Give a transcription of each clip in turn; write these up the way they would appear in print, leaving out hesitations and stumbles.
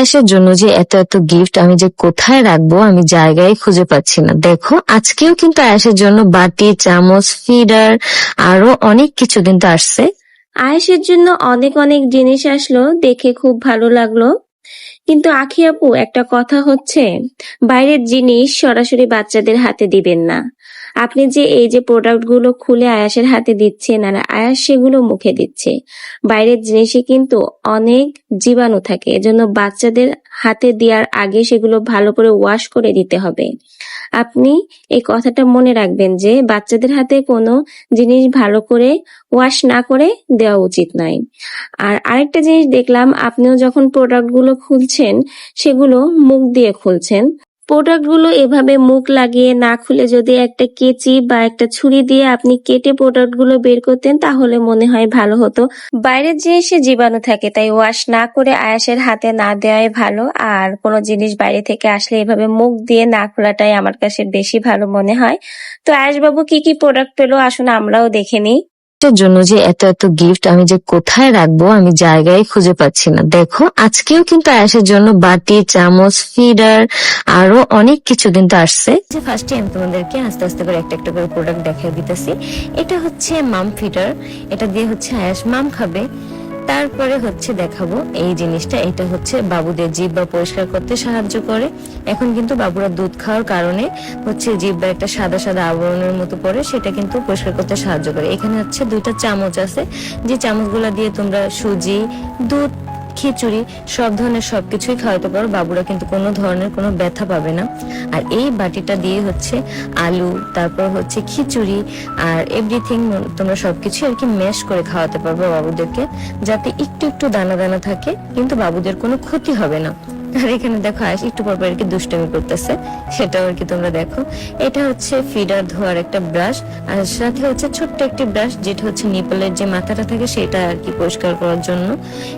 আয়েশের জন্য যে এত এত গিফট আমি যে কোথায় রাখবো আমি জায়গায় খুঁজে পাচ্ছি না। দেখো আজকেও কিন্তু আয়েশের জন্য বাটি, চামচ, ফিডার আরো অনেক কিছু কিন্তু আসছে। আয়েশের জন্য অনেক অনেক জিনিস আসলো, দেখে খুব ভালো লাগলো। কিন্তু আখি আপু, একটা কথা হচ্ছে, বাইরের জিনিস সরাসরি বাচ্চাদের হাতে দিবেন না। আপনি যে এই যে প্রোডাক্ট গুলো খুলে আয়াসের হাতে দিচ্ছেন আর আয়াস সেগুলো মুখে দিচ্ছে, বাইরের জিনিসে কিন্তু অনেক জীবাণু থাকে, এজন্য বাচ্চাদের হাতে দেওয়ার আগে সেগুলো ভালো করে ওয়াশ করে দিতে হবে। আপনি এই কথাটা মনে রাখবেন যে বাচ্চাদের হাতে কোনো জিনিস ভালো করে ওয়াশ না করে দেওয়া উচিত নয়। আর আরেকটা জিনিস দেখলাম, আপনিও যখন প্রোডাক্ট গুলো খুলছেন সেগুলো মুখ দিয়ে খুলছেন। প্রোডাক্ট গুলো এভাবে মুখ লাগিয়ে না খুলে যদি একটা কেচি বা একটা ছুরি দিয়ে আপনি কেটে প্রোডাক্ট গুলো বের করতেন তাহলে মনে হয় ভালো হতো। বাইরের জিনিসে জীবাণু থাকে, তাই ওয়াশ না করে আয়াসের হাতে না দেওয়াই ভালো। আর কোনো জিনিস বাইরে থেকে আসলে এভাবে মুখ দিয়ে না খোলাটাই আমার কাছে বেশি ভালো মনে হয়। তো আয়াস বাবু কি কি প্রোডাক্ট পেলো আসুন আমরাও দেখে নিই। এটার জন্য যে এত এত গিফট আমি যে কোথায় রাখবো আমি জায়গায় খুঁজে পাচ্ছি না। দেখো আজকেও কিন্তু আয়েশের জন্য বাটি, চামচ, ফিডার আরো অনেক কিছু কিন্তু আসছে। যে ফার্স্টে আমি তোমাদেরকে আস্তে আস্তে করে একটা একটা করে প্রোডাক্ট দেখিয়ে দিতেছি। এটা হচ্ছে মাম ফিডার, এটা দিয়ে হচ্ছে আয়েশ মাম খাবে। তারপরে হচ্ছে দেখাবো এই জিনিসটা, এটা হচ্ছে বাবুদের জিহ্বা পরিষ্কার করতে সাহায্য করে। এখন কিন্তু বাবুরা দুধ খাওয়ার কারণে হচ্ছে জিহ্বা একটা সাদা সাদা আবরণের মতো পড়ে, সেটা কিন্তু পরিষ্কার করতে সাহায্য করে। এখানে হচ্ছে 2টা চামচ আছে, যে চামচগুলো দিয়ে তোমরা সুজি, দুধ, খিচুড়ি সব ধরনের সবকিছুই খাওয়াতে পারো, বাবুরা কিন্তু কোনো ধরনের কোনো ব্যথা পাবে না। আর এই বাটিটা দিয়ে হচ্ছে আলু, তারপর হচ্ছে খিচুড়ি আর এভরিথিং তোমরা সবকিছু আর কি ম্যাশ করে খাওয়াতে পারবে বাবুদেরকে, যাতে একটু একটু দানা দানা থাকে, কিন্তু বাবুদের কোনো ক্ষতি হবে না। আর এখানে দেখো আয়েশ একটু পর পর আর কি দুষ্টামি করতেছে, সেটাও আর কি তোমরা দেখো। এটা হচ্ছে ফিডার ধোয়ার একটা ব্রাশ, আর সাথে হচ্ছে ছোট্ট একটি ব্রাশ যেটা হচ্ছে নিপলের যে মাথাটা থাকে সেটা আর কি পরিষ্কার করার জন্য।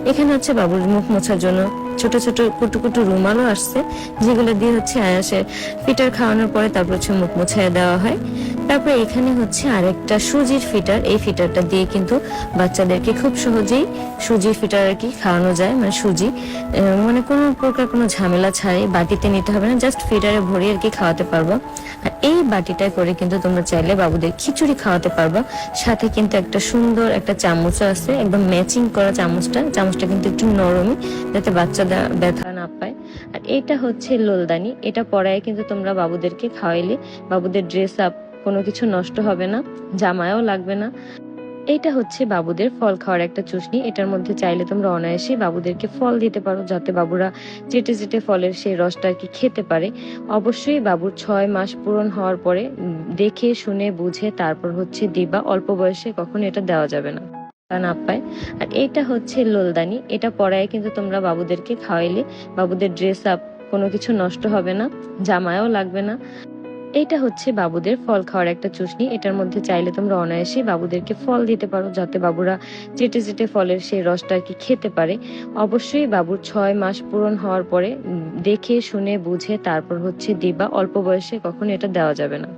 এখানে হচ্ছে বাবুর মুখ মোছার জন্য ছোট ছোট কুটু কুটু রুমালও আসছে, যেগুলো দিয়ে হচ্ছে আয়াসের ফিটার খাওয়ানোর পরে তারপর হচ্ছে মুখ মুছাইয়া দেওয়া হয়। তারপর এখানে হচ্ছে আরেকটা সুজির ফিটার, এই ফিটারটা দিয়ে কিন্তু বাচ্চাদেরকে খুব সহজেই সুজির ফিটার আর কি খাওয়ানো যায়, মানে সুজি মানে কোনো প্রকার কোনো ঝামেলা ছাড়াই বাটিতে নিতে হবে না, জাস্ট ফিটারে ভরে আর কি খাওয়াতে পারবো। আর এই বাটিটায় করে কিন্তু তোমরা চাইলে বাবুদের খিচুড়ি খাওয়াতে পারবা। সাথে কিন্তু একটা সুন্দর একটা চামচও আছে, একদম ম্যাচিং করা চামচটা কিন্তু একটু নরমই, যাতে বাচ্চারা ব্যথা না পায়। আর এটা হচ্ছে লোলদানি, এটা পরায় কিন্তু তোমরা বাবুদেরকে খাওয়াইলে বাবুদের ড্রেস আপ কোনো কিছু নষ্ট হবে না, জামায়ও লাগবে না। এটা হচ্ছে বাবুদের ফল খাওয়ার একটা চুষনি, এটার মধ্যে চাইলে তোমরা অনায়াসে বাবুদেরকে ফল দিতে পারো, যাতে বাবুরা চেটে চেটে ফলের সেই রসটা আর কি খেতে পারে। অবশ্যই বাবুর 6 মাস পূরণ হওয়ার পরে দেখে শুনে বুঝে তারপর হচ্ছে দিবা, অল্প বয়সে কখনো এটা দেওয়া যাবে না না পায়। আর এটা হচ্ছে লোলদানি, এটা পরায় কিন্তু তোমরা বাবুদেরকে খাওয়াইলে বাবুদের ড্রেস আপ কোনো কিছু নষ্ট হবে না, জামায়ও লাগবে না। এইটা হচ্ছে বাবুদের ফল খাওয়ার একটা চুষনি, এটার মধ্যে চাইলে তোমরা অনায়াসে বাবুদেরকে ফল দিতে পারো, যাতে বাবুরা চেটে চেটে ফলের সেই রসটা আর কি খেতে পারে। অবশ্যই বাবুর 6 মাস পূরণ হওয়ার পরে দেখে শুনে বুঝে তারপর হচ্ছে দিবা, অল্প বয়সে কখনো এটা দেওয়া যাবে না।